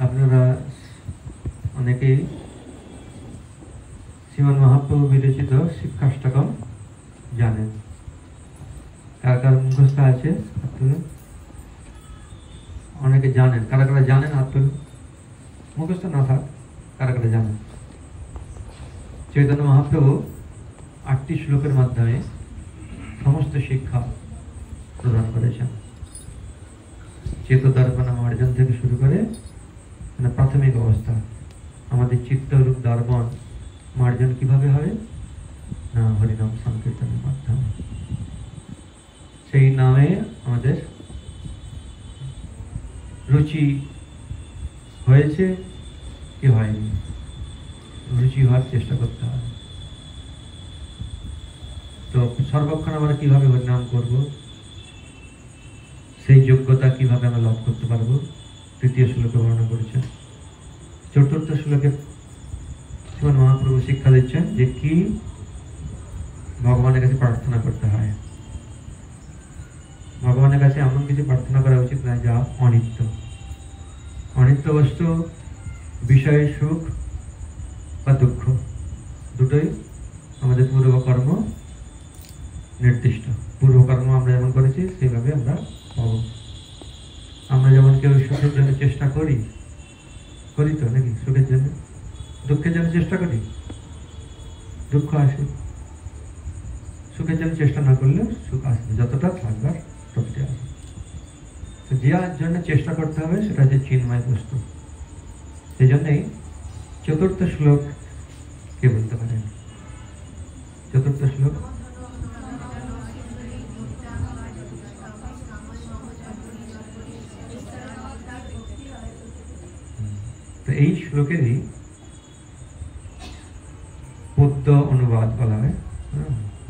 আপনারা অনেকেই শ্রীমন মহাপ্রভু বিরচিত শিক্ষাষ্টকম জানেন। কার কার মুখস্থ আছে হাত তুলুন। অনেকে জানেন, কারা কারা জানেন হাত তুলুন। মুখস্থ না থাক, কারা কারা জানেন। চৈতন্য মহাপ্রভু 8টি শ্লোকের মাধ্যমে সমস্ত শিক্ষা প্রদান করেছেন। চেতদর্পণ মার্জন থেকে শুরু করে মানে প্রাথমিক অবস্থা আমাদের চিত্তরূপ দর্পণ মার্জন কিভাবে হবে না হরিনাম সংকীর্তনের মাধ্যমে। সেই নামে আমাদের রুচি হয়েছে কি হয়নি, রুচি হওয়ার চেষ্টা করতে হবে। তো সর্বক্ষণ আমরা কিভাবে হরিনাম করব, সেই যোগ্যতা কিভাবে আমরা লাভ করতে পারবো, তৃতীয় শ্লোকে বর্ণনা করেছেন। চতুর্থ শ্লোকে শ্রীমন মহাপ্রভু শিক্ষা দিচ্ছেন যে কি ভগবানের কাছে প্রার্থনা করতে হয়। ভগবানের কাছে এমন কিছু প্রার্থনা করা উচিত না যা অনিত্য। অনিত্য বস্তু বিষয়ে সুখ বা দুঃখ দুটোই আমাদের পূর্বকর্ম নির্দিষ্ট। পূর্বকর্ম আমরা যেমন করেছি সেইভাবে আমরা পাবো। আমরা যেমন কেউ সুখের জন্য চেষ্টা করি তো নাকি, সুখের জন্য, দুঃখের জন্য চেষ্টা করি, দুঃখ আসে। সুখের জন্য চেষ্টা না করলে সুখ আসবে, যতটা থাকবার ততটা আসবে। তো যার জন্য চেষ্টা করতে হবে সেটা হচ্ছে চিন্ময় বস্তু। সেই জন্যই চতুর্থ শ্লোক কে বলতে পারেন? চতুর্থ শ্লোক তো এই শ্লোকেরই পদ্য অনুবাদ বলা হয়,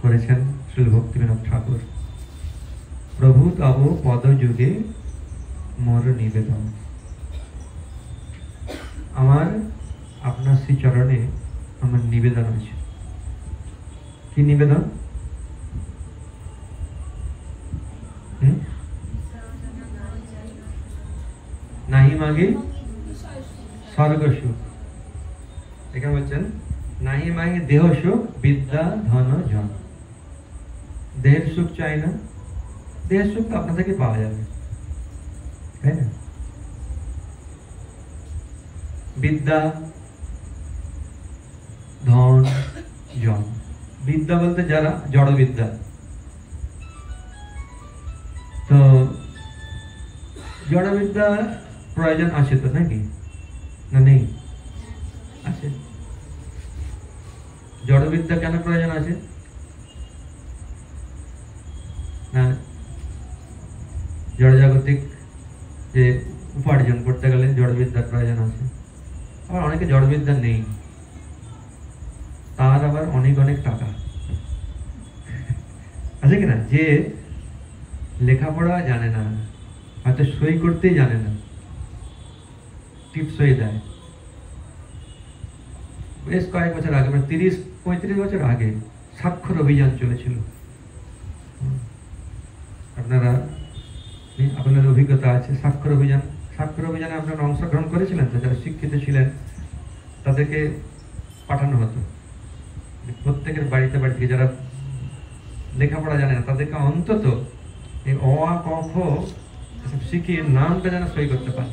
করেছেন শ্রী ভক্তিবিনোদ ঠাকুর। প্রভু তব পদ যুগে মোর নিবেদন। আমার আপনার শ্রীচরণে আমার নিবেদন আছে। কি নিবেদন? নাহি মাগে স্বর্গ সুখ। এখানে বলছেন নাহি মাগে দেহ সুখ বিদ্যা ধন জন। দেহের সুখ চাই না, দেহের সুখ তো আপনা থেকে পাওয়া যাবে, তাই না? বিদ্যা ধন জন। বিদ্যা বলতে যারা জড় বিদ্যা, তো জড় বিদ্যা প্রয়োজন আছে তো নাকি, না নেই? আছে। জড় বিদ্যা কেন প্রয়োজন আছে? না জড় জাগতিক যে উপার্জন করতে গেলে জড় বিদ্যার প্রয়োজন আছে। আবার অনেকে জড় বিদ্যা নেই, তার আবার অনেক অনেক টাকা আছে কিনা, যে লেখাপড়া জানে না, হয়তো সই করতেই জানে না, টিপ সই দেয়। বেশ কয়েক বছর আগে, 30-35 বছর আগে স্বাক্ষর অভিযান চলেছিল। আপনার অভিজ্ঞতা আছে স্বাক্ষর অভিযান? স্বাক্ষর অভিযানে আপনারা অংশগ্রহণ করেছিলেন তো? যারা শিক্ষিত ছিলেন তাদেরকে পাঠানো হতো প্রত্যেকের বাড়িতে বাড়িতে। যারা লেখাপড়া জানে না তাদেরকে অন্তত এই অ আ ক খ শিখিয়ে নামটা যেন সই করতে পারে।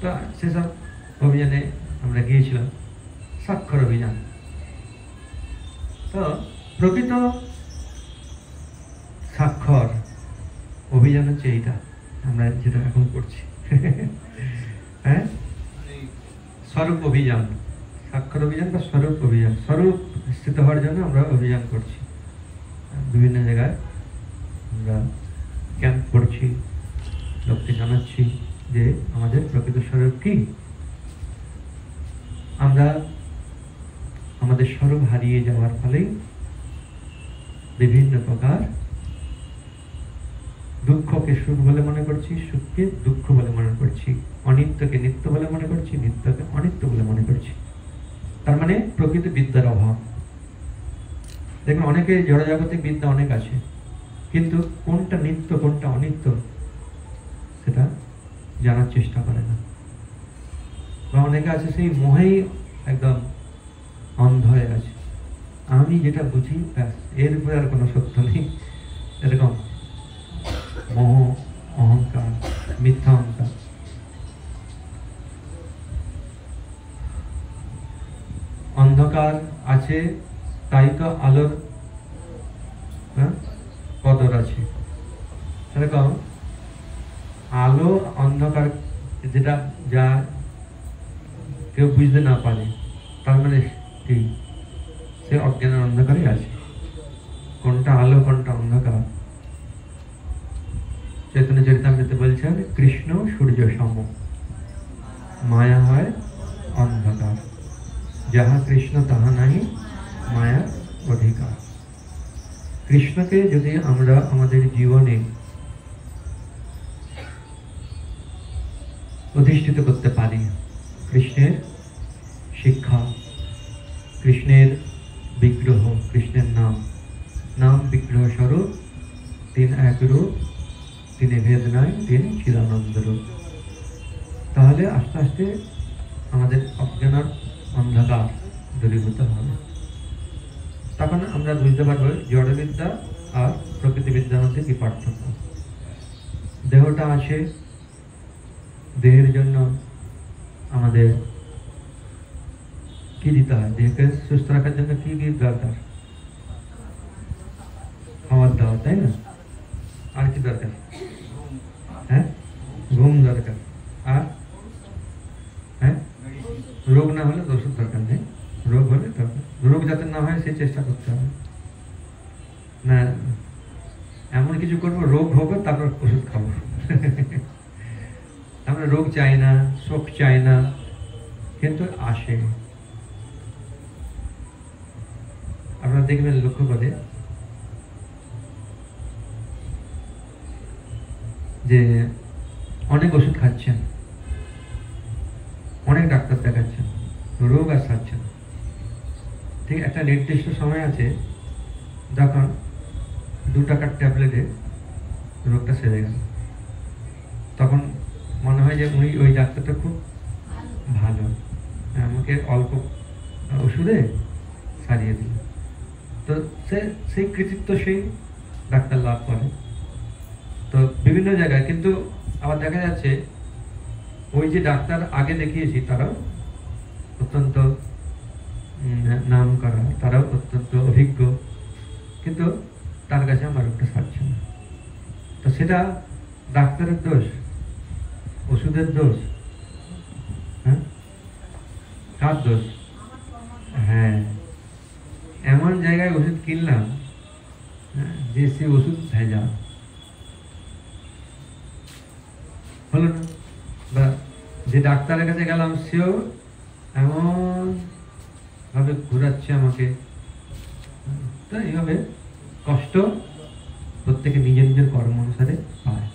তা সেসব অভিযানে আমরা গিয়েছিলাম, স্বাক্ষর অভিযান। তো প্রকৃত স্বাক্ষর অভিযান হচ্ছে এইটা আমরা যেটা এখন করছি। হ্যাঁ, স্বরূপ অভিযান, স্বাক্ষর অভিযান বা স্বরূপ অভিযান। স্বরূপ স্থিত হওয়ার জন্য আমরা অভিযান করছি, বিভিন্ন জায়গায় আমরা ক্যাম্প করছি, লোককে জানাচ্ছি যে আমাদের প্রকৃত স্বরূপ কি। আমরা আমাদের স্বরূপ হারিয়ে যাওয়ার ফলে বিভিন্ন প্রকার দুঃখকে সুখ বলে মনে করছি, সুখকে দুঃখ বলে মনে করছি, অনিত্যকে নিত্য বলে মনে করছি, নিত্যকে অনিত্য বলে মনে করছি। তার মানে প্রকৃত বিদ্যার অভাব। দেখুন অনেকে জড়জাগতিক বিদ্যা অনেক আছে, কিন্তু কোনটা নিত্য কোনটা অনিত্য সেটা জানার চেষ্টা করে না। অনেকে আছে সেই মোহেই একদম অন্ধ হয়ে আছে। আমি যেটা বুঝি ব্যাস, এর উপরে আর কোনো সত্য নেই, এরকম মোহ, অহংকার, মিথ্যা অহংকার। অন্ধকার আছে তাই তো আলোর কদর আছে। এরকম আলো অন্ধকার যেটা যা কেউ বুঝতে না পারে, তার মানে কি সে অজ্ঞানের অন্ধকারে আছে। কোনটা আলো কোনটা অন্ধকার, চৈতন্য চরিতামৃতে বলছেন কৃষ্ণ সূর্য সম, মায়া হয় অন্ধকার, যাহা কৃষ্ণ তাহা নাহি মায়া অধিকার। কৃষ্ণকে যদি আমরা আমাদের জীবনে অধিষ্ঠিত করতে পারি, কৃষ্ণের শিক্ষা, কৃষ্ণের বিগ্রহ, কৃষ্ণের নাম, নাম বিগ্রহ স্বরূপ, তিন এক রূপ, তিনি ভেদ নাই, তিনি চিদানন্দ রূপ, তাহলে আস্তে আস্তে আমাদের অজ্ঞানের অন্ধকার দূরীভূত হবে। তখন আমরা বুঝতে পারবো জড়বিদ্যা আর প্রকৃতিবিদ্যার মধ্যে কি পার্থক্য। দেহটা আছে, দেহের জন্য আমাদের কি দিতে হয়, দেহকে সুস্থ রাখার জন্য কি কি দরকার? খাবার দাওয়া, তাই না? আর কি দরকার? হ্যাঁ, ঘুম দরকার। আর হ্যাঁ, রোগ না হলে তো ওষুধ দরকার নেই, রোগ হলে দরকার, রোগ যাতে না হয় সেই চেষ্টা করতে হবে না। এমন কিছু করবো রোগ হবে তারপর ওষুধ খাবো। আমরা রোগ চাই না, শোক চাই না, কিন্তু আসে। আপনারা দেখবেন লক্ষ্য করে যে অনেক ওষুধ খাচ্ছেন, অনেক ডাক্তার দেখাচ্ছেন, রোগ আর সারছেন। ঠিক একটা নির্দিষ্ট সময় আছে যখন 2 টাকার ট্যাবলেটে রোগটা সেরে গেল, তখন মনে হয় যে ওই ডাক্তারটা খুব ভালো, আমাকে অল্প ওষুধে সারিয়ে দিল। তো সেই কৃতিত্ব সেই ডাক্তার লাভ করে তো বিভিন্ন জায়গায়। কিন্তু আবার দেখা যাচ্ছে ওই যে ডাক্তার আগে দেখিয়েছি তারাও অত্যন্ত নাম করা, তারাও অত্যন্ত অভিজ্ঞ, কিন্তু তার কাছে আমার রোগটা সারছে না। তো সেটা ডাক্তারের দোষ, ওষুধের দোষ? হ্যাঁ, কার দোষ? হ্যাঁ, এমন জায়গায় ওষুধ কিনলাম যে সে ওষুধ ভেজা হলো না, বা যে ডাক্তারের কাছে গেলাম সেও এমন ভাবে ঘুরাচ্ছে আমাকে। তো এইভাবে কষ্ট প্রত্যেকে নিজের নিজের কর্ম অনুসারে পায়।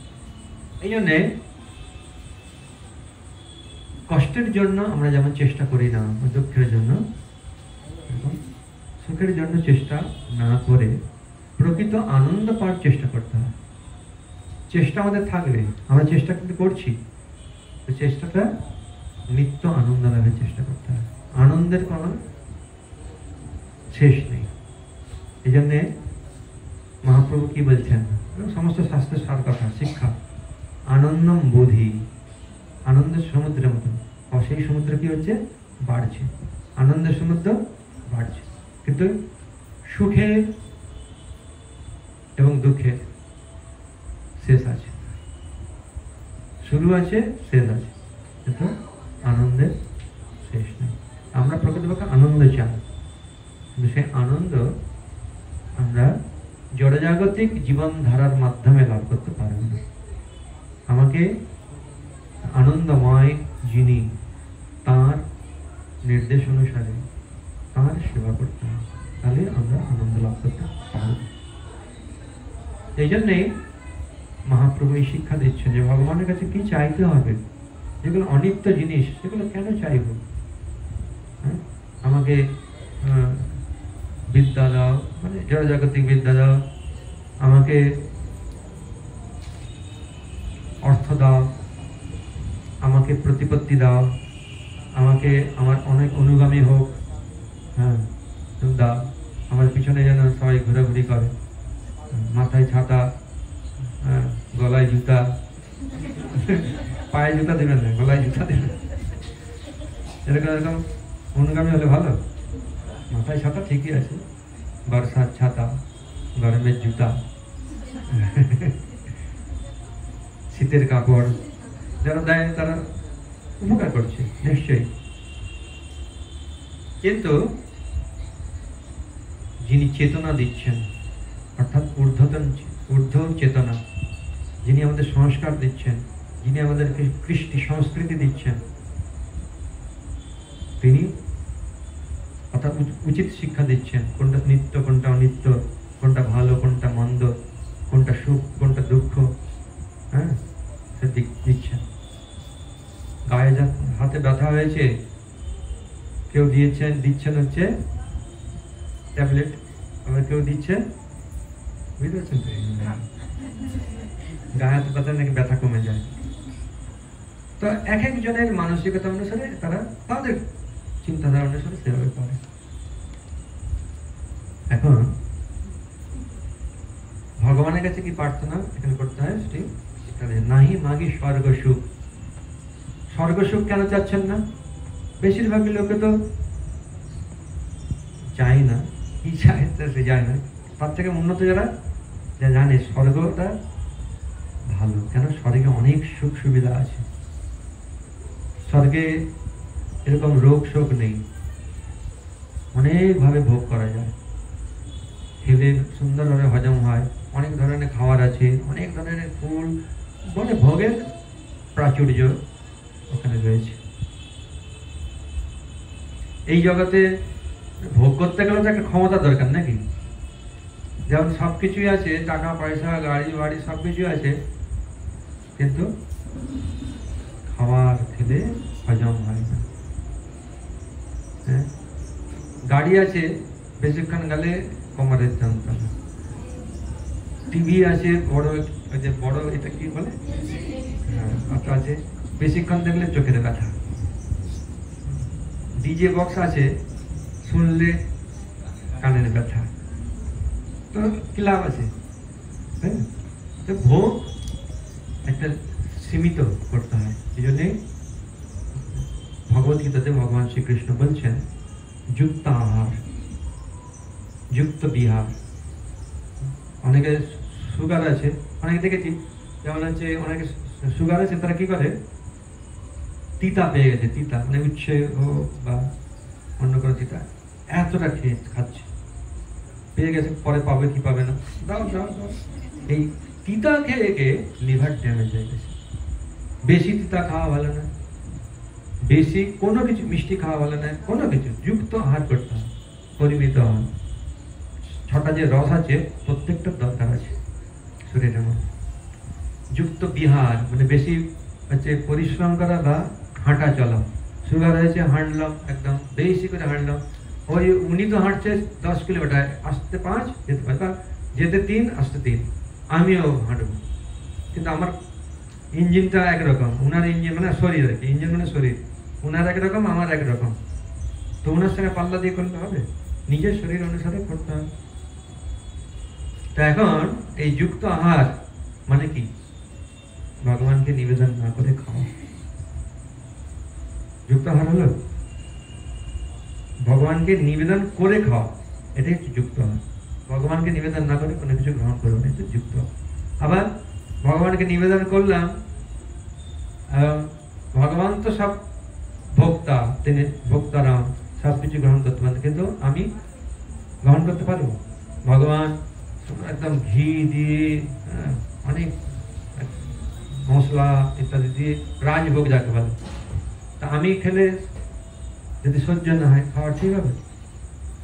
এই জন্যে কষ্টের জন্য আমরা যেমন চেষ্টা করি না, দুঃখের জন্য, সুখের জন্য চেষ্টা না করে প্রকৃত আনন্দ পাওয়ার চেষ্টা করতে হয়। চেষ্টা আমাদের থাকবে, আমরা চেষ্টা কিন্তু করছি, তো চেষ্টাটা নিত্য আনন্দ লাভের চেষ্টা করতে হয়। আনন্দের কোনো শেষ নেই। এই জন্যে মহাপ্রভু কি বলছেন, সমস্ত শাস্ত্রের সার কথা, শিক্ষা আনন্দম বোধি, আনন্দের সমুদ্রের মতো। সেই সমুদ্র কি হচ্ছে? বাড়ছে, আনন্দের সমুদ্র বাড়ছে। কিন্তু সুখের এবং দুঃখের শেষ আছে, শুরু আছে, শেষ আছে, কিন্তু আনন্দের শেষ নেই। আমরা প্রকৃতপক্ষে আনন্দ চাই, কিন্তু সেই আনন্দ আমরা জড়জাগতিক জীবনধারার মাধ্যমে লাভ করতে পারব না। আমাকে আনন্দময় যিনি, তার নির্দেশ অনুসারে তার সেবা করতে হবে, তাহলে আমরা আনন্দ লাভ করতে পারব। এই জন্যেই মহাপ্রভু এই শিক্ষা দিচ্ছেন যে ভগবানের কাছে কি চাইতে হবে, যেগুলো অনিত্য জিনিস সেগুলো কেন চাইব? আমাকে বিদ্যা দাও, মানে জড়জাগতিক বিদ্যা দাও, আমাকে অর্থ দাও, আমাকে প্রতিপত্তি দাও, আমাকে আমার অনেক অনুগামী হোক, হ্যাঁ দাও, আমার পিছনে যেন সবাই ঘোরাঘুরি করে, মাথায় ছাতা, হ্যাঁ গলায় জুতা, পায়ে জুতা দেবেন না, গলায় জুতা দেবেন, এরকম এরকম অনুগামী হলে ভালো। মাথায় ছাতা ঠিকই আছে, বর্ষার ছাতা, গরমের জুতা, শীতের কাপড় যারা দেয় তারা উপকার করছে নিশ্চয়ই। কিন্তু যিনি চেতনা দিচ্ছেন, অর্থাৎ ঊর্ধ্ব চেতনা, যিনি আমাদের সংস্কার দিচ্ছেন, যিনি আমাদেরকে কৃষ্টি সংস্কৃতি দিচ্ছেন, তিনি অর্থাৎ উচিত শিক্ষা দিচ্ছেন, কোনটা নিত্য কোনটা অনিত্য, কোনটা ভালো কোনটা মন্দ, কোনটা সুখ কোনটা দুঃখ, হ্যাঁ সে দিচ্ছেন। গায়ে হাতে ব্যথা হয়েছে, কেউ দিচ্ছেন হচ্ছে ট্যাবলেট, আবার কেউ দিচ্ছেন, বুঝতে পারছেন তো, গায়ে হাতে ব্যথা নাকি ব্যথা কমে যায়। তো এক একজনের মানসিকতা অনুসারে তারা তাদের চিন্তাধারা অনুসারে সেভাবে করে। এখন ভগবানের কাছে কি প্রার্থনা এখানে করতে হয়, সেটি নাহি মাগি স্বর্গ সুখ। স্বর্গ সুখ কেন চাচ্ছেন না? বেশিরভাগ লোকে তো চায় না, কি চায় সে যায় না। তার থেকে উন্নত যারা জানে স্বর্গটা ভালো, কেন স্বর্গে অনেক সুখ সুবিধা আছে, স্বর্গে এরকম রোগ শোক নেই, অনেকভাবে ভোগ করা যায়, খেলে সুন্দরভাবে হজম হয়, অনেক ধরনের খাবার আছে, অনেক ধরনের ফুল, মানে ভোগের প্রাচুর্য ওখানে রয়েছে। এই জগতে ভোগ করতে গেলে তো একটা ক্ষমতা দরকার নাকি? যেমন সবকিছুই আছে, টাকা পয়সা গাড়ি বাড়ি সবকিছু আছে, কিন্তু খাবার খেলে হজম হয় না। হ্যাঁ, গাড়ি আছে, বেশিক্ষণ গেলে কোমরের যন্ত্রণা, টিভি আছে বড়, বড় এটা কি বলে, হ্যাঁ আছে, বেশিক্ষণ দেখলে চোখের ব্যথা, ডিজে বক্স আছে, শুনলে কানের ব্যথা, তো কি লাভ আছে? হ্যাঁ, তো ভোগ একটা সীমিত করতে হয়। এই জন্যে ভগবদ্গীতাতে ভগবান শ্রীকৃষ্ণ বলছেন যুক্ত আহার, যুক্ত বিহার। অনেকে সুগার আছে, অনেকে দেখেছি, যেমন হচ্ছে অনেকে সুগার আছে, তারা কি করে, তিতা পেয়ে গেছে, তিতা মানে উচ্ছে হোক বা অন্য কোনো তিতা, এতটা খাচ্ছে, পেয়ে গেছে, পরে পাবে কি পাবে না, দাও দাও দাও। এই তিতা খেয়ে গিয়ে লিভার ড্যামেজ হয়ে গেছে। বেশি তিতা খাওয়া ভালো না, বেশি কোনো কিছু মিষ্টি খাওয়া ভালো না, কোনো কিছু যুক্ত আহার করতে হয়, পরিমিত আহার। 6টা যে রস আছে প্রত্যেকটার দরকার আছে শরীরের মধ্যে। যুক্ত বিহার মানে বেশি হচ্ছে পরিশ্রম করা বা হাঁটা চলা। সুগার হয়েছে, হাঁটলাম, একদম বেশি করে হাঁটলাম, ওই উনি তো হাঁটছে 10 কিলোমিটার, আসতে 5, যেতে 5, যেতে 3, আসতে 3, আমিও হাঁটবো, কিন্তু আমার ইঞ্জিনটা একরকম, উনার ইঞ্জিন মানে শরীর আর কি, ইঞ্জিন মানে শরীর, উনার একরকম আমার একরকম, তো উনার সঙ্গে পাল্লা দিয়ে করলে হবে? নিজের শরীর অনুসারে করতে হবে। তো এখন এই যুক্ত আহার মানে কি? ভগবানকে নিবেদন না করে খাওয়া। যুক্ত আহার হলো ভগবানকে নিবেদন করে খাওয়া, এটাই হচ্ছে যুক্ত আহার। ভগবানকে নিবেদন না করে কোনো কিছু গ্রহণ করবো না, এটা যুক্ত আহার। আবার ভগবানকে নিবেদন করলাম, ভগবান তো সব ভোক্তা, তিনি ভোক্তারাম, সব কিছু গ্রহণ করতে পারেন, কিন্তু আমি গ্রহণ করতে পারবো? ভগবান একদম ঘি দিয়ে, অনেক মশলা ইত্যাদি দিয়ে রাজভোগ যাকে বলে, তা আমি খেলে যদি সহ্য না হয়, খাওয়া ঠিক হবে?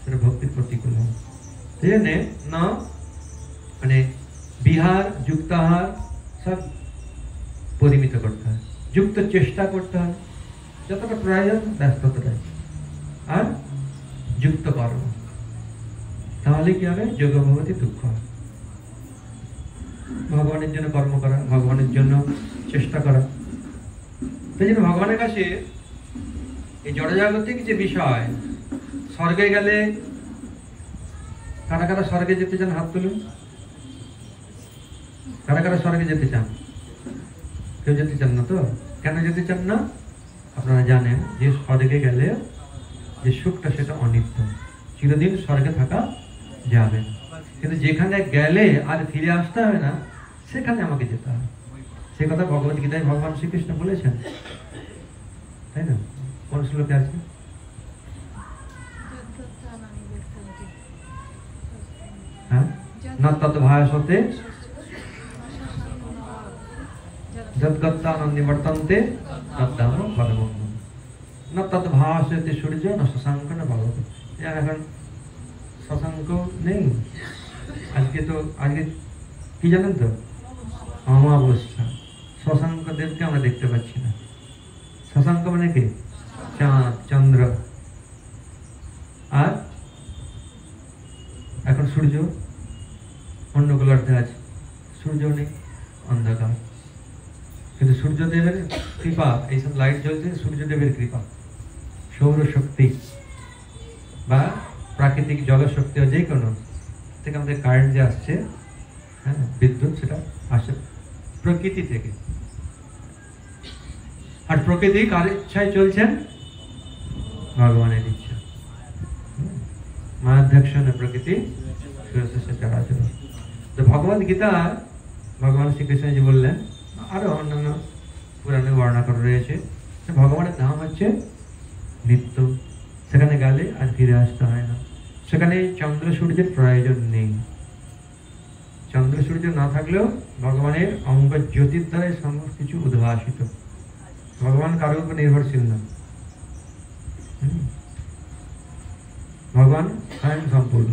সেটা ভক্তির প্রতিকূল হবে। সেই জন্যে না, মানে বিহার যুক্তাহার সব পরিমিত করতে হয়, যুক্ত চেষ্টা করতে হয়, যতটা প্রয়োজন ব্যাস ততটাই, আর যুক্ত কর্ম, তাহলে কি হবে? যোগ ভগবতী দুঃখ। ভগবানের জন্য কর্ম করা, ভগবানের জন্য চেষ্টা করা। সেই জন্য ভগবানের কাছে এই জড়জাগতিক যে বিষয়, স্বর্গে গেলে কারা কারা স্বর্গে যেতে চান হাত তুলুন। কারা কারা স্বর্গে যেতে চান? কেউ যেতে চান না তো? কেন যেতে চান না? আপনারা জানেন যে স্বর্গে গেলে যে সুখটা সেটা অনিত্য, চিরদিন স্বর্গে থাকা যাবে না। কিন্তু যেখানে গেলে আর ফিরে আসতে হবে না, সেখানে আমাকে যেতে হবে। সে কথা ভগবত গীতায় ভগবান শ্রীকৃষ্ণ বলেছেন, তাই না? কোন শ্লোকে আছে? হ্যাঁ, না তত ভাষতে যদ্গত্তানন্দি বর্তন্তে তদ্ধাম পরমং না তদ ভাষতে সূর্য না শশাঙ্ক না বালক। এখন শশাঙ্ক নেই, আজকে কি জানেন তো, অমাবস্যা। শশাঙ্ক দেবকে আমরা দেখতে পাচ্ছি না। শশাঙ্ক মানে কি? চাঁদ, চন্দ্র। আর এখন সূর্য অন্য গোলার্ধে আছে, সূর্য নেই, অন্ধকার। কিন্তু সূর্যদেবের কৃপা, এইসব লাইট জ্বলছে সূর্যদেবের কৃপা। সৌরশক্তি বা প্রাকৃতিক জলশক্তি, যে কোনো থেকে আমাদের কারেন্ট যে আসছে, হ্যাঁ, বিদ্যুৎ, সেটা আসে প্রকৃতি থেকে। আর প্রকৃতি কার ইচ্ছায় চলছেন? ভগবানের ইচ্ছা। মাধ্যাকর্ষণ প্রকৃতি তো ভগবত গীতা ভগবান শ্রীকৃষ্ণ যে বললেন, আরো অন্যান্য পুরাণে বর্ণনা করে রয়েছে, ভগবানের ধাম হচ্ছে নিত্য, সেখানে গেলে আর ফিরে আসতে হয় না। সেখানে চন্দ্র সূর্যের প্রয়োজন নেই। চন্দ্র সূর্য না থাকলেও ভগবানের অঙ্গ জ্যোতির দ্বারাই সমস্ত কিছু উদ্ভাসিত। ভগবান কারোর উপর নির্ভরশীল না, ভগবান স্বয়ং সম্পূর্ণ।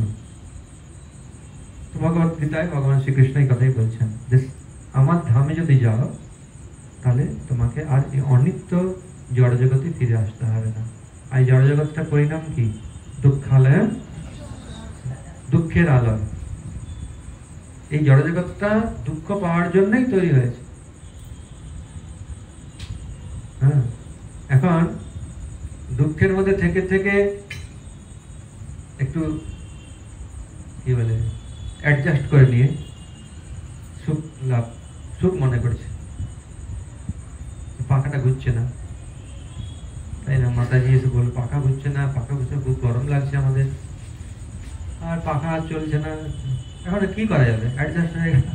তো ভগবত গীতায় ভগবান শ্রীকৃষ্ণ এই কথাই বলছেন যে আমার ধামে যদি যাও তাহলে তোমাকে আর এই অনিত্য জড়জগতে ফিরে আসতে হবে না। আর জড়জগৎটার পরিণাম কি? দুঃখালয়, দুঃখের আলয়। এই জড়জগৎটা দুঃখ পাওয়ার জন্যই তৈরি হয়েছে। হ্যাঁ, এখন দুঃখের মধ্যে থেকে থেকে একটু কি বলে অ্যাডজাস্ট করে নিয়ে সুখ লাভ, সুখ মনে করছে। পাখাটা ঘুরছে না, তাই না? মাতাজি এসে বলল পাখা ঘুরছে না, পাখা ঘুরছে, খুব গরম লাগছে আমাদের, আর পাখা চলছে না। এখন কি করা যাবে? অ্যাডজাস্ট হয়ে গেল,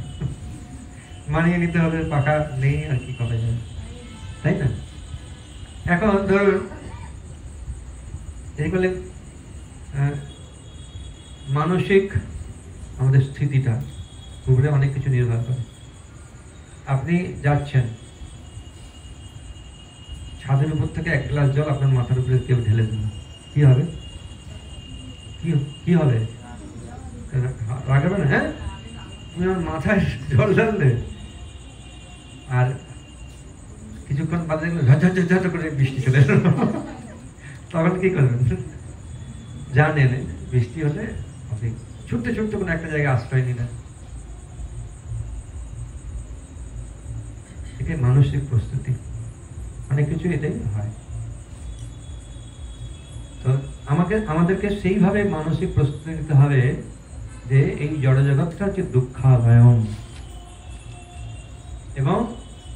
মানিয়ে নিতে হবে, পাখা নেই, আর কি করা যাবে, তাই না? এখন ধরুন এই বলে মানসিক আমাদের স্থিতিটা উপরে অনেক কিছু নির্ভর করে। আপনি যাচ্ছেন, ছাদের উপর থেকে এক গ্লাস জল আপনার মাথার উপরে কেউ ঢেলে দিল, কি হবে? কি হবে? রাখবে না? হ্যাঁ, তুমি আমার মাথায় জল ঢাললে, আর কিছুক্ষণ বাদে দেখলে ঝরঝর করে বৃষ্টি চলে এলো, তখন কি করবেন? জানেন বৃষ্টি হলে আপনি ছুটতে ছুটতে কোনো একটা জায়গায় আশ্রয় নিলেন। এটাই মানসিক প্রস্তুতি, অনেক কিছু এটাই হয়। তো আমাদেরকে সেইভাবে মানসিক প্রস্তুতি নিতে হবে যে এই জড়জগৎটা হচ্ছে দুঃখালয়ম এবং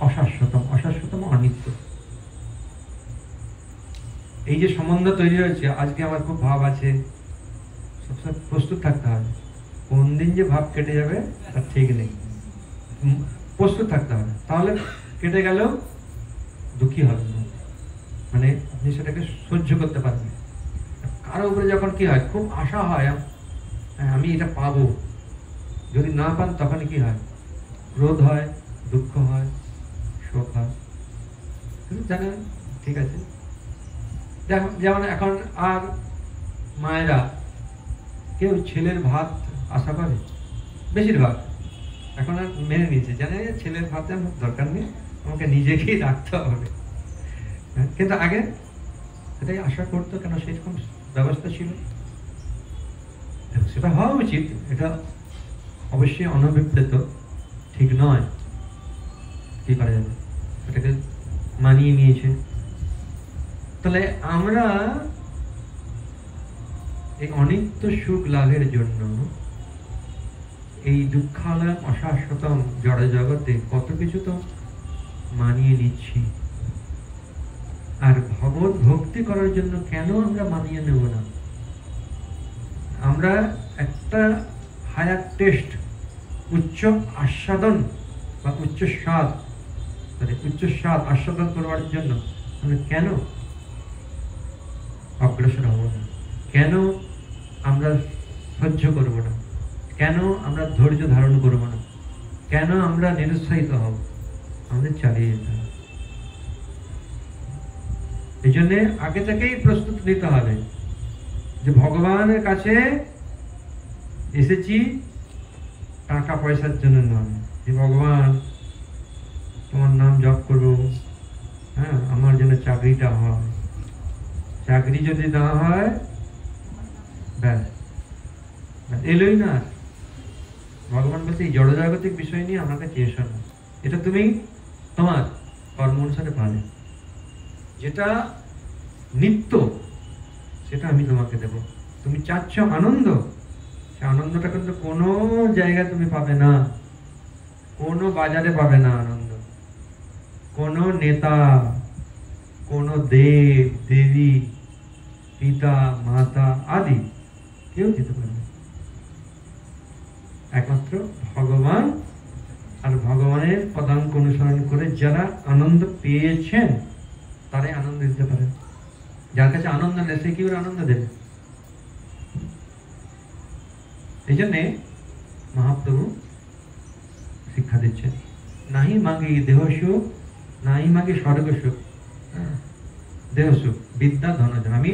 অশাশ্বতম অনিত্য। এই যে সম্বন্ধ তৈরি হয়েছে, আজকে আমার খুব ভাব আছে, সবসময় প্রস্তুত থাকতে হবে। কোন দিন যে ভাব কেটে যাবে তার ঠিক নেই, প্রস্তুত থাকতে হবে। তাহলে কেটে গেলেও দুঃখী হবে না, মানে আপনি সেটাকে সহ্য করতে পারবেন। কারো উপরে যখন কি হয়, খুব আশা হয় আমি এটা পাবো, যদি না পান তখন কি হয়? ক্রোধ হয়, দুঃখ হয়, শোক হয়। জানেন, ঠিক আছে, যেমন এখন আর মায়েরা কেউ ছেলের ভাত আশা করে, বেশিরভাগ এখন আর মেনে নিয়েছে, জানে ছেলের ভাতে আমার দরকার নেই, আমাকে নিজেকেই রাখতে হবে। কিন্তু আগে সেটাই আশা করতো, কেন সেরকম ব্যবস্থা ছিল, সেটা হওয়া উচিত। এটা অবশ্যই অনভিপ্রেত, ঠিক নয়, কি করা যাবে, এটাকে মানিয়ে নিয়েছে। তো তাহলে আমরা এই অনিত্য সুখ লাভের জন্য এই দুঃখালয় অশাশ্বতম জড় জগতে কত কিছু তো মানিয়ে নিচ্ছি, আর ভগবত ভক্তি করার জন্য কেন আমরা মানিয়ে নেব না? আমরা একটা হায়ার টেস্ট, উচ্চ আস্বাদন বা উচ্চ স্বাদ আস্বাদন করবার জন্য আমরা কেন অগ্রসর হব না? কেন আমরা সহ্য করব না? কেন আমরা ধৈর্য ধারণ করব না? কেন আমরা নিরুৎসাহিত হব? আমাদের চালিয়ে যেতে হবে। এই জন্য আগে থেকেই প্রস্তুত নিতে হবে যে ভগবানের কাছে এসেছি টাকা পয়সার জন্য নয়, যে ভগবান তোমার নাম জপ করবো, হ্যাঁ, আমার জন্য চাকরিটা হয়। চাকরি যদি না হয় ব্যাস এলোই না। ভগবান বলছে এই জড়জাগতিক বিষয় নিয়ে আমার কাছে এসো না, এটা তুমি তোমার কর্ম অনুসারে পাবে। যেটা নিত্য সেটা আমি তোমাকে দেব। তুমি চাচ্ছ আনন্দ, সে আনন্দটা কিন্তু কোনো জায়গায় তুমি পাবে না, কোনো বাজারে পাবে না আনন্দ। কোনো নেতা, কোনো দেব দেবী, পিতা মাতা আদি কেউ দিতে পারবে, একমাত্র ভগবান। আর ভগবানের পদাঙ্ক অনুসরণ করে যারা আনন্দ পেয়েছেন তারাই আনন্দ দিতে পারেন। যার কাছে আনন্দ নেই সে কি করে আনন্দ দেবে? এই জন্যে মহাপ্রভু শিক্ষা দিচ্ছেন, নাহি মাগি দেহ সুখ, নাহি মাগি স্বর্গ সুখ। দেহ সুখ, বিদ্যা ধন জন। আমি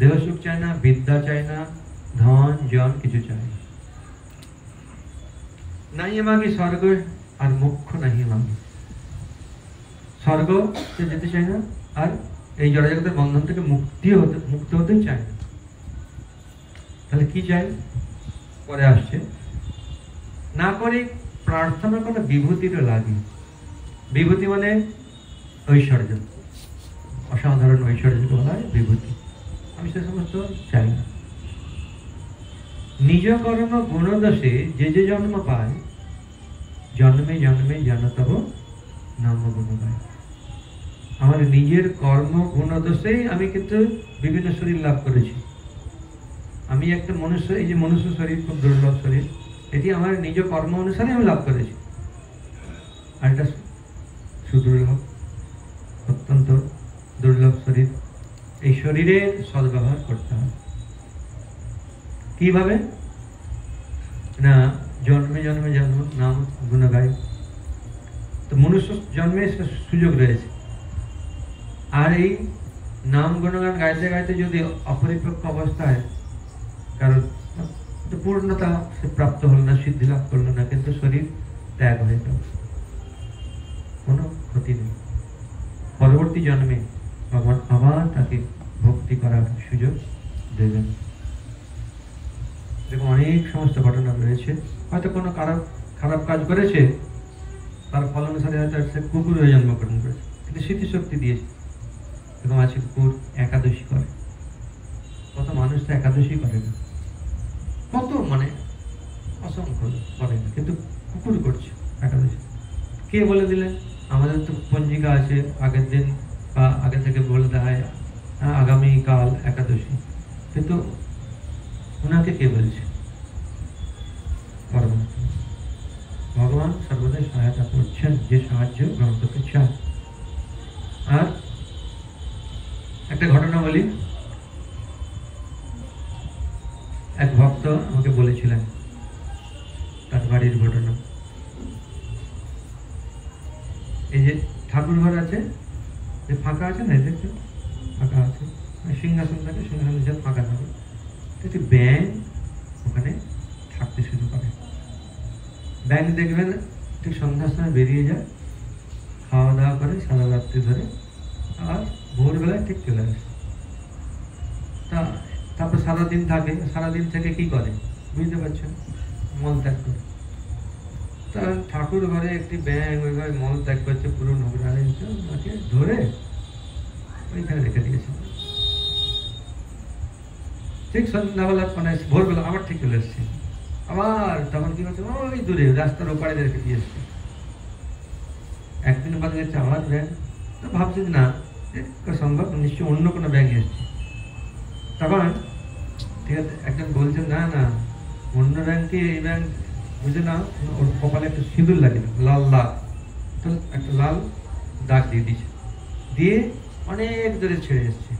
দেহ সুখ চাই না, বিদ্যা চাই না, ধন জন কিছু চাই না। নাহি মাগি স্বর্গ, আর মোক্ষ নাহি মাগি। স্বর্গ যেতে চাই না, আর এই জড়জগতের বন্ধন থেকে মুক্ত হতেই চাই না। তাহলে কি চাই? পরে আসছে, না করে প্রার্থনা করে বিভূতিরও লাগে। বিভূতি মানে ঐশ্বর্য, অসাধারণ ঐশ্বর্যকে বলা হয় বিভূতি। আমি সে সমস্ত চাই না। নিজ কর্ম গুণদোষে যে যে জন্ম পায়, জন্মে জন্মে জানতব নাম গুণ গায়। আমার নিজের কর্ম গুণদোষেই আমি কিন্তু বিভিন্ন শরীর লাভ করেছি। আমি একটা মনুষ্য, এই যে মনুষ্য শরীর খুব দুর্লভ শরীর, এটি আমার নিজ কর্ম অনুসারে আমি লাভ করেছি। আর এটা সুদুর্লভ, অত্যন্ত দুর্লভ শরীর। এই শরীরের সদ্ব্যবহার করতে হবে। কিভাবে? না জন্মে জন্মে জন্ম নাম গুণ গায়। তো মনুষ্য জন্মে সুযোগ রয়েছে, আর এই নাম গুণগান গাইতে গাইতে যদি অপরিপক্ক অবস্থায় কারণ পূর্ণতা সে প্রাপ্ত হলো না, সিদ্ধি লাভ করলো না, কিন্তু শরীর ত্যাগ হয়ে গেল, কোনো ক্ষতি নেই। পরবর্তী জন্মে ভগবান আবার তাকে ভক্তি করার সুযোগ দেবেন। দেখুন অনেক সমস্ত ঘটনা রয়েছে। হয়তো কোনো খারাপ কাজ করেছে, তার ফল অনুসারে হয়তো সে কুকুর হয়ে জন্মগ্রহণ করেছে, কিন্তু স্মৃতিশক্তি দিয়েছে। এবং আছে কুকুর একাদশী করে, কত মানুষ তো একাদশী করে না, কত মানে অসংখ্য করে না, কিন্তু কুকুর করছে একাদশী। কে বলে দিলেন? আমাদের তো পঞ্জিকা আছে, আগের দিন বা আগে থেকে বলে দেওয়া হয় আগামীকাল একাদশী, কিন্তু ওনাকে কে বলছে? পরমাত্মা। ভগবান সর্বদাই সহায়তা করছেন যে সাহায্য গ্রহণ করতে চান। আর একটা ঘটনা বলি। এক ভক্ত আমাকে বলেছিলেন তার বাড়ির ঘটনা। এই যে ঠাকুর ঘর আছে, যে ফাঁকা আছে না, দেখছো ফাঁকা আছে, সিংহাসন থাকে, সিংহাসন যে ফাঁকা থাকে, একটি ব্যাঙ ওখানে থাকতে শুরু করে। ব্যাঙ দেখবেন ঠিক সন্ধ্যার সময় বেরিয়ে যায়, খাওয়া দাওয়া করে সারা রাত্রি ধরে, আর ভোরবেলায় ঠিক চলে আসে। তারপর সারাদিন থাকে, সারাদিন থেকে কি করে বুঝতে পারছেন? মল ত্যাগ করে। তা ঠাকুর ঘরে একটি ব্যাঙ ওইভাবে মল ত্যাগ করছে, পুরো নোংরা হয়েছে, ওকে ধরে ওইখানে রেখে দিয়েছে। ঠিক সন্ধ্যাবেলা মানে ভোরবেলা আবার ঠিক চলে এসছে। আবার তখন কি হচ্ছে, ওই দূরে রাস্তার ওপারে রেখে দিয়ে এসছে। একদিন বাদে যাচ্ছে আবার ব্যাগ, তো ভাবছি না সম্ভব নিশ্চয়ই অন্য কোনো ব্যাগ এসছে। তখন ঠিক আছে, একজন বলছেন না না অন্য ব্যাংকে এই ব্যাংক বুঝে না, ওর কপালে একটা সিঁদুর লাগে লাল দাগ, তো একটা লাল দাগ দিয়ে দিয়েছে, দিয়ে অনেক দূরে ছেড়ে এসছে।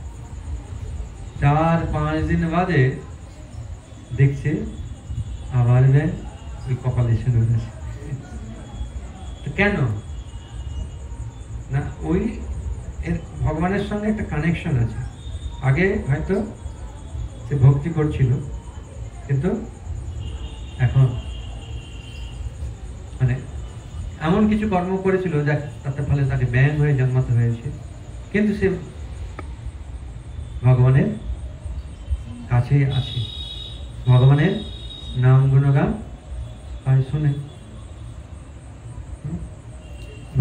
4-5 দিন বাদে দেখছে আবার ব্যাগ ওই কপালে সিঁদুর আছে। কেন না, ওই এর ভগবানের সঙ্গে একটা কানেকশন আছে। আগে হয়তো সে ভক্তি করছিল, কিন্তু এখন মানে এমন কিছু কর্ম করেছিল যা তাতে ফলে তাকে ব্যাং হয়ে জন্মাতে হয়েছে, কিন্তু সে ভগবানের কাছে আছে, ভগবানের নাম গুণগান শুনে,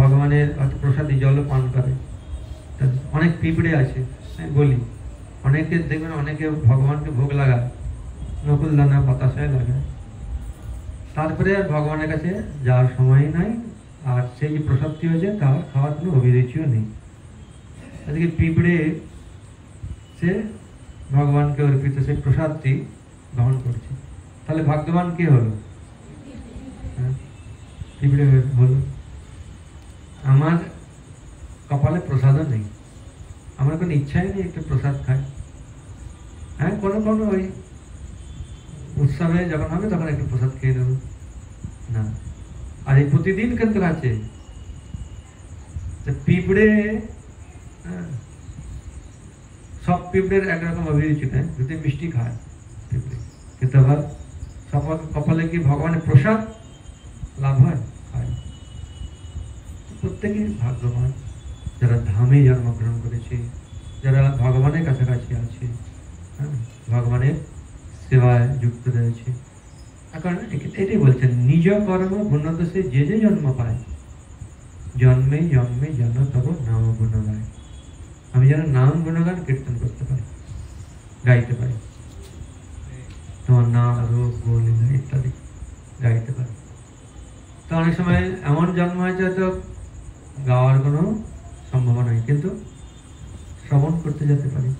ভগবানের প্রসাদী জল পান করে। অনেক পিঁপড়ে আছে বলি, অনেকে দেখবেন অনেকে ভগবানকে ভোগ লাগায়, নকুল দানা বাতাসায় লাগায়, তারপরে আর ভগবানের কাছে যাওয়ার সময় নাই, আর সেই যে প্রসাদটি হয়েছে তার খাওয়ার কোনো অভিরুচিও নেই। এদিকে পিঁপড়ে সে ভগবানকে অর্পিত সেই প্রসাদটি গ্রহণ করছে, তাহলে ভাগ্যবান কে হলো? পিঁপড়ে হলো। আমার কপালে প্রসাদও নেই, আমার কোনো ইচ্ছাই নেই একটু প্রসাদ খাই। হ্যাঁ, কোনো কোনো ওই উৎসবে যখন হবে তখন একটু প্রসাদ খেয়ে নেব না, আর এই প্রতিদিন কিন্তু আছে পিঁপড়ে। সব পিঁপড়ের একরকম অভিরুচি নেই, যদি মিষ্টি খায় পিঁপড়ে, কিন্তু আবার সবার কপালে কি ভগবানের প্রসাদ লাভ হয়? খায়। প্রত্যেকেই ভাগ্যবান যারা ধামে জন্মগ্রহণ করেছে, যারা ভগবানের কাছাকাছি আছে, ভগবানের সেবায় যুক্ত রয়েছে। এখন এটাই বলছেন, নিজ কর্ম গুণদোষে যে যে জন্ম পায়, জন্মে জন্মে যেন তব নাম গুণগান। আমি যেন নাম গুণগান কীর্তন করতে পারি, গাইতে পারি, তোমার নাম রূপ গুণ ইত্যাদি গাইতে পারি। তো অনেক সময় এমন জন্ম হয়েছে হয়তো গাওয়ার কোনো সম্ভাবনা নেই, কিন্তু শ্রবণ করতে যেতে পারি।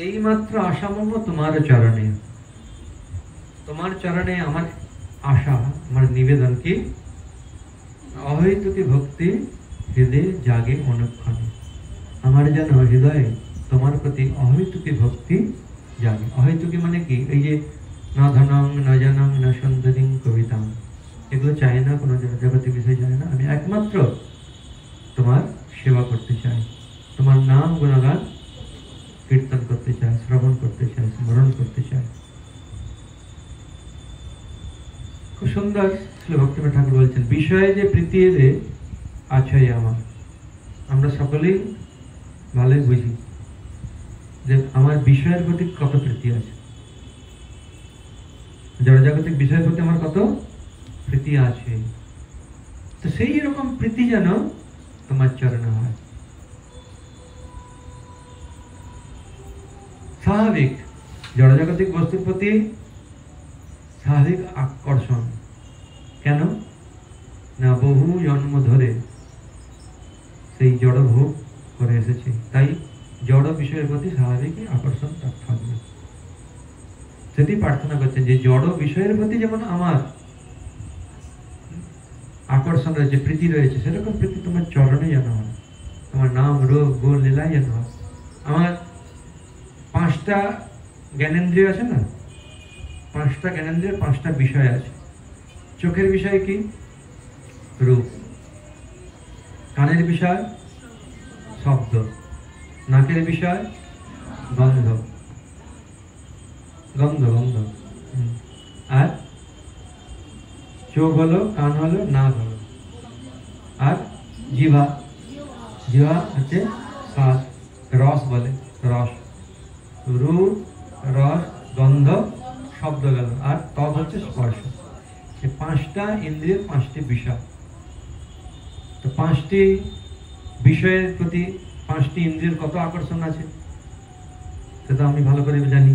এই মাত্র আশা মম তোমার চরণে, তোমার চরণে আমার আশা, আমার নিবেদন কি অহৈতুকী ভক্তি হৃদয়ে জাগে অনুক্ষণে। আমার যেন হৃদয়ে তোমার প্রতি অহৈতুকী ভক্তি জাগে। অহৈতুকী মানে কি? এই যে না ধনং না জনং না সুন্দরীং কবিতাং, এগুলো চাই না, কোনো জগতের বিষয় চাই না। আমি একমাত্র তোমার সেবা করতে চাই, তোমার নাম গুণগান কীর্তন করতে চাই, শ্রবণ করতে চাই, স্মরণ করতে চাই। খুব সুন্দর শ্রী ভক্তিনাথ ঠাকুর বলছেন, বিষয়ে যে প্রীতি এলে আছে আমার। আমরা সকলেই ভালোই বুঝি যে আমার বিষয়ের প্রতি কত প্রীতি আছে, জড়জাগতিক বিষয়ের প্রতি আমার কত প্রীতি আছে। তো সেই রকম প্রীতি যেন তোমার চরণে হয়। স্বাভাবিক জড়জাগতিক বস্তুর প্রতি স্বাভাবিক আকর্ষণ, কেন না বহু জন্ম ধরে সেই জড় ভোগ করে এসেছে, তাই জড় বিষয়ের প্রতি স্বাভাবিক আকর্ষণ তার থাকবে। সেটি প্রার্থনা করছেন যে জড় বিষয়ের প্রতি যেমন আমার আকর্ষণ রয়েছে, প্রীতি রয়েছে, সেরকম প্রীতি তোমার চরণে যেন হয়, তোমার নাম রূপ গুণ লীলাই যেন হয়। আমার 5টা জ্ঞানেন্দ্রিয় আছে না, 5টা জ্ঞানেন্দ্রিয় 5টা বিষয় আছে। চোখের বিষয় কি? রূপ। কানের বিষয় শব্দ। নাকের বিষয় গন্ধ, গন্ধ গন্ধ। আর চোখ হলো, কান হলো, নাক হলো। আর জিহ্বা, জিহ্বা হচ্ছে স্বাদ, রস বলে, রস। রূপ, রস, গন্ধ, শব্দ গেল, আর ত্বক হচ্ছে স্পর্শ। এই 5টা ইন্দ্রিয়ের 5টি বিষয়। তো 5টি বিষয়ের প্রতি 5টি ইন্দ্রিয়ের কত আকর্ষণ আছে সেটা আমি ভালো করে জানি।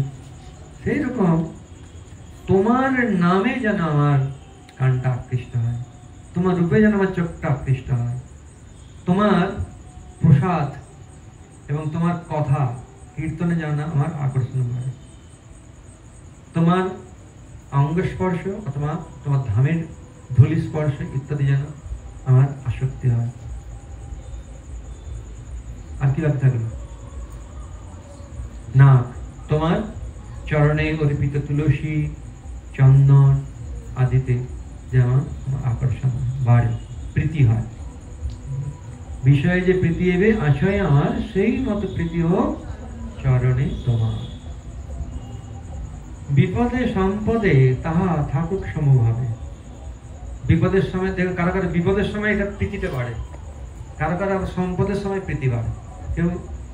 সেই রকম তোমার নামে যেন আমার কানটা আকৃষ্ট হয়, তোমার রূপে যেন আমার চোখটা আকৃষ্ট হয়, তোমার প্রসাদ এবং তোমার কথা কীর্তনে যেন আমার আকর্ষণ হয়, তোমার অঙ্গস্পর্শ অথবা তোমার ধামের ধূলি স্পর্শ ইত্যাদি যেন আমার আসক্তি হয়। আর কি বাকি থাকলো? না, তোমার চরণে অর্পিত তুলসী চন্দন আদিতে যেমন আকর্ষণ বাড়ে, প্রীতি হয়। বিষয়ে যে প্রীতি এবে আশয় আমার, সেই মতো প্রীতি হোক চরণে তোমার। বিপদে সম্পদে তাহা থাকুক সমভাবে। বিপদের সময় দেখো, কারো কারো বিপদের সময় এটা প্রীতিটা বাড়ে, কারো কারো সম্পদের সময় প্রীতি বাড়ে। কেউ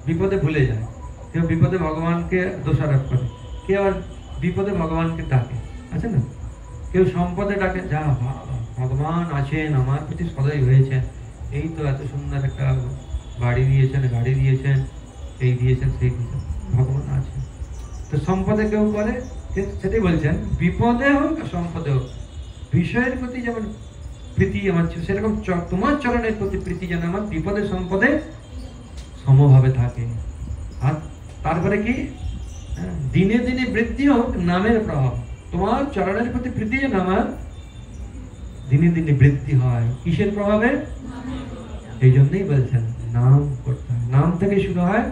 বিপদে ভুলে যায়, কেউ বিপদে ভগবানকে দোষারোপ করে, কেউ আর বিপদে ভগবানকে ডাকে, আছে না? কেউ সম্পদে ডাকে, যা ভগবান আছেন আমার প্রতি সদয় হয়েছেন, এই তো এত সুন্দর একটা বাড়ি দিয়েছেন, গাড়ি দিয়েছেন, এই দিয়েছেন, সেই দিয়েছেন, ভগবান আছেন। তো সম্পদে কেউ করে, সেটাই বলছেন, বিপদে হোক সম্পদে হোক বিষয়ের প্রতি যেমন প্রীতি আমার ছিল, সেরকম তোমার চরণের প্রতি প্রীতি যেন আমার বিপদে সম্পদে সমভাবে থাকে। আর তারপরে কি, দিনে দিনে বৃদ্ধি হোক নামের প্রভাব। তোমার চরণের প্রতি প্রীতি যেন আমার দিনে দিনে বৃদ্ধি হয়, কিসের প্রভাবে? এই জন্যই বলছেন নাম করতে হয়, নাম থেকে শুরু হয়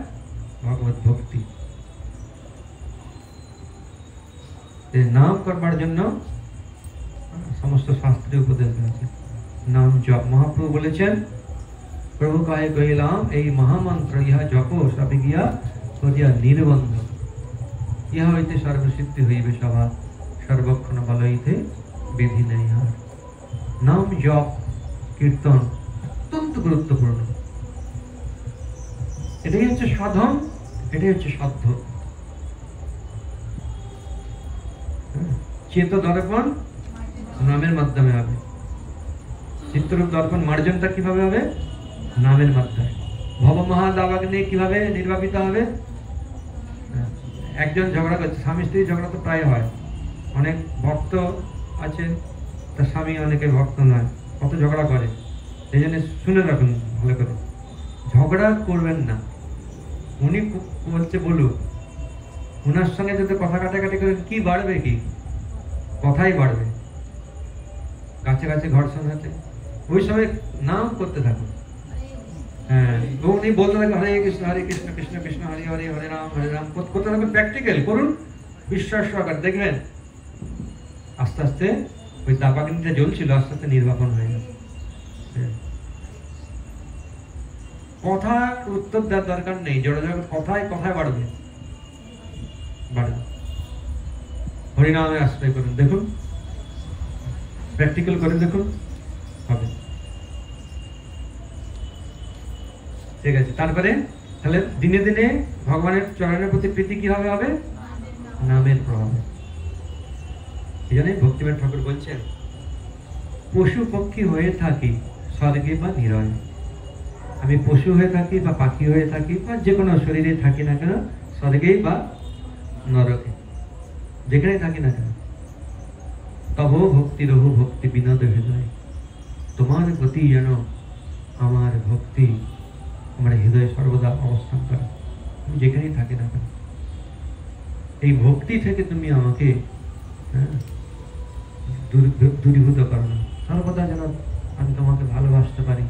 ভগবত ভক্তি। নাম করবার জন্য সমস্ত শাস্ত্রে উপদেশ আছে, নাম জপ। মহাপ্রভু বলেছেন, প্রভু কহে কহিলাম এই মহামন্ত্র ইহা জপ সবে গিয়া করিয়া নির্বন্ধ, ইহা হইতে সর্বসিদ্ধি হইবে সভা, সর্বক্ষণ বল হইতে বিধি নেই হার। নাম জপ কীর্তন অত্যন্ত গুরুত্বপূর্ণ। এটাই হচ্ছে সাধন, এটাই হচ্ছে সাধ্য। চেত দর্পণ নামের মাধ্যমে হবে, চিত্তরূপ দর্পণ মার্জনটা কিভাবে হবে? নামের মাধ্যমে। ভব মহাদাবাগ্নি কিভাবে নির্বাপিত হবে? একজন ঝগড়া করছে, স্বামী স্ত্রী ঝগড়া তো প্রায় হয়, অনেক ভক্ত আছে, তার স্বামী অনেকের ভক্ত নয়, কত ঝগড়া করে। সেই জন্য শুনে রাখুন ভালো করে, ঝগড়া করবেন না। উনি বলছে বলুক, ওনার সঙ্গে যদি কথা কাটাকাটি করে কি বাড়বে? কি কথাই বাড়বে, কাছে কাছে ঘর্ষণ হচ্ছে। ওই সময় নাম করতে থাকুন। হ্যাঁ, উনি বলতে থাকবে হরে কৃষ্ণ কৃষ্ণ কৃষ্ণ হরে হরে, হরে রাম করতে থাকবেন। প্র্যাকটিক্যাল করুন, বিশ্বাস সহকারে দেখবেন আস্তে আস্তে ওই দাবাগ্নিটা জ্বলছিল, আস্তে আস্তে নির্বাপন হয়ে গেল। কথার উত্তর দেওয়ার দরকার নেই, জড়জগৎ কথায় কথায় বাড়বে বাড়বে। হরিনামে আশ্রয় করুন, দেখুন প্র্যাকটিক্যাল করে দেখুন, হবে। ঠিক আছে, তারপরে তাহলে দিনে দিনে ভগবানের চরণের প্রতি প্রীতি কিভাবে হবে? নামের প্রভাবে। এই জন্যই ভক্তিবিনোদ ঠাকুর বলছেন, পশু পক্ষী হয়ে থাকি স্বর্গে বা নিরয়ে। আমি পশু হয়ে থাকি বা পাখি হয়ে থাকি বা যে কোনো শরীরে থাকি না কেন, স্বর্গেই বা নরকে, যেখানে থাকি না কেন, তব ভক্তি রহু ভক্তি বিনোদ হৃদয়। তোমার প্রতি যেন আমার ভক্তি আমার হৃদয়ে সর্বদা অবস্থান করে, আমি যেখানেই থাকি না কেন। এই ভক্তি থেকে তুমি আমাকে দূরীভূত করো না, সর্বদা যেন আমি তোমাকে ভালোবাসতে পারি,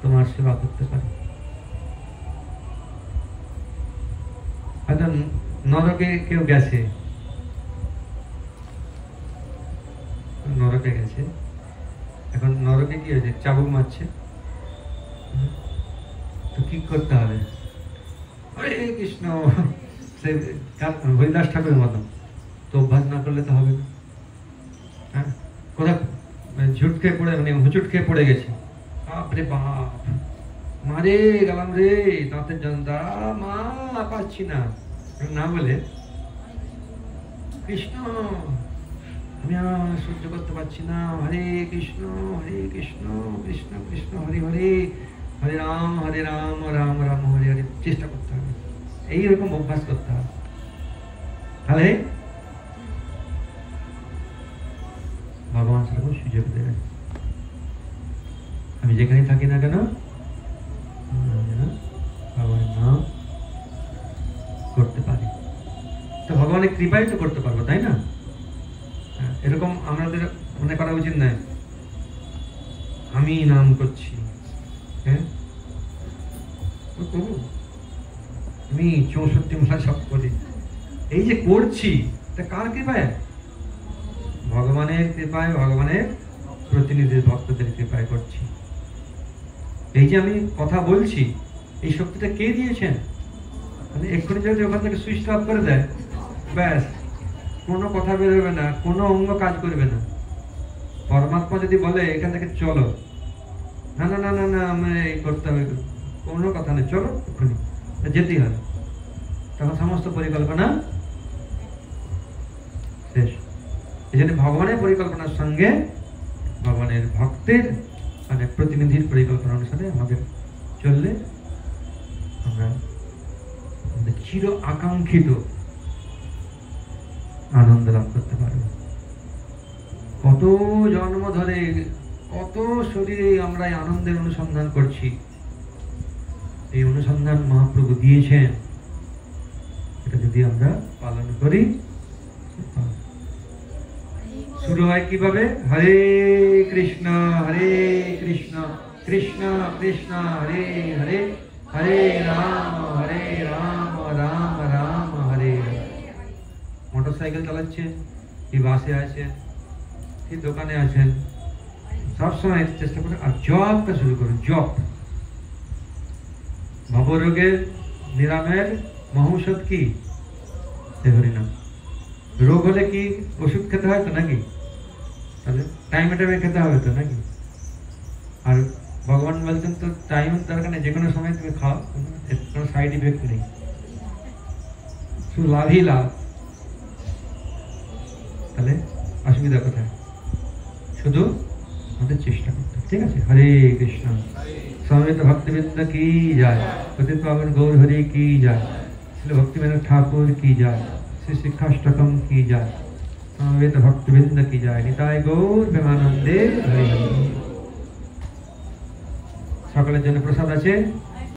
তোমার সেবা করতে পারি। হয়তো নরকে কেউ গেছে, নরকে গেছে, এখন নরকে কি হয়েছে? চাবুক মারছে, তো কি করতে হবে? হরে কৃষ্ণ, সে হরিদাস ঠাকুরের মতো তো অভ্যাস না করলে তো হবে না। হ্যাঁ, কোথাও ঝুট খেয়ে পড়ে, মানে হুচুট খেয়ে পড়ে গেছি, বাপরে বাপ, মারে গেলাম রে, দাঁতের যন্ত্রণা, মা পাচ্ছি না, না বলে কৃষ্ণ আমি সহ্য করতে পারছি না, হরে কৃষ্ণ কৃষ্ণ কৃষ্ণ হরে হরে, হরে রাম রাম রাম হরে হরে, চেষ্টা করতে হবে, এইরকম অভ্যাস করতে হবে। তাহলে ভগবান সেরকম সুযোগ দেবেন। আমি যেখানেই থাকি না কেন ভগবানের নাম করতে পারি, তো ভগবানের কৃপাই তো করতে পারবো, তাই না? এরকম আমাদের মনে করা উচিত নয় আমি নাম করছি, হ্যাঁ আমি 64 মালা সব করি, এই যে করছি এটা কার কৃপায়? ভগবানের কৃপায়, ভগবানের প্রতিনিধি ভক্তদের কৃপায় করছি। এই যে আমি কথা বলছি, এই শক্তিটা কে দিয়েছেন? মানে এক্ষুনি যদি ওখান থেকে সুইচ অফ করে দেয়, ব্যাস কোনো কথা বেরোবে না, কোনো অঙ্গ কাজ করবে না। পরমাত্মা যদি বলে এখান থেকে চলো, না না না না না আমি করতে হবে, কোনো কথা নেই, চলো এক্ষুনি যেতেই হবে, তখন সমস্ত পরিকল্পনা শেষ। এই জন্য ভগবানের পরিকল্পনার সঙ্গে ভগবানের ভক্তের মানে প্রতিনিধির পরিকল্পনা অনুসারে আমাদের চললে আমরা আমাদের চির আকাঙ্ক্ষিত আনন্দ লাভ করতে পারব। কত জন্ম ধরে কত শরীরে আমরা এই আনন্দের অনুসন্ধান করছি, এই অনুসন্ধান মহাপ্রভু দিয়েছেন, এটা যদি আমরা পালন করি। শুরু হয় কিভাবে? হরে কৃষ্ণ কৃষ্ণ কৃষ্ণ হরে হরে, হরে রাম রাম রাম হরে হরে। মোটরসাইকেল চালাচ্ছেন কি বাসে আছেন কি দোকানে আছেন, সবসময় চেষ্টা করুন আর জপটা শুরু করুন। জপ ভবরোগের নিরাময়ের মহৌষধ কি? হরিনাম। রোগ হলে কি ওষুধ খেতে হয় তো নাকি? তাহলে টাইমে টাইমে খেতে হবে তো নাকি? আর ভগবান বলছেন তো টাইম দরকার নেই, যে কোনো সময় তুমি খাও, কোনো সাইড ইফেক্ট নেই, শুধু লাভই লাভ। তাহলে অসুবিধা কোথায়? শুধু আমাদের চেষ্টা করতে, ঠিক আছে? হরে কৃষ্ণ। সমবেত ভক্তবৃন্দ কি যায়, পতিত পাবন গৌর হরি কি যায়, শ্রী ভক্তিবিনোদ ঠাকুর কি যায়, শ্রী শিক্ষাষ্টকম কি যায়, সমবেত ভক্তবৃন্দ কি যায়, নিতাই গৌর প্রেমানন্দে হরি হরি। সকলের জন্য প্রসাদ আছে।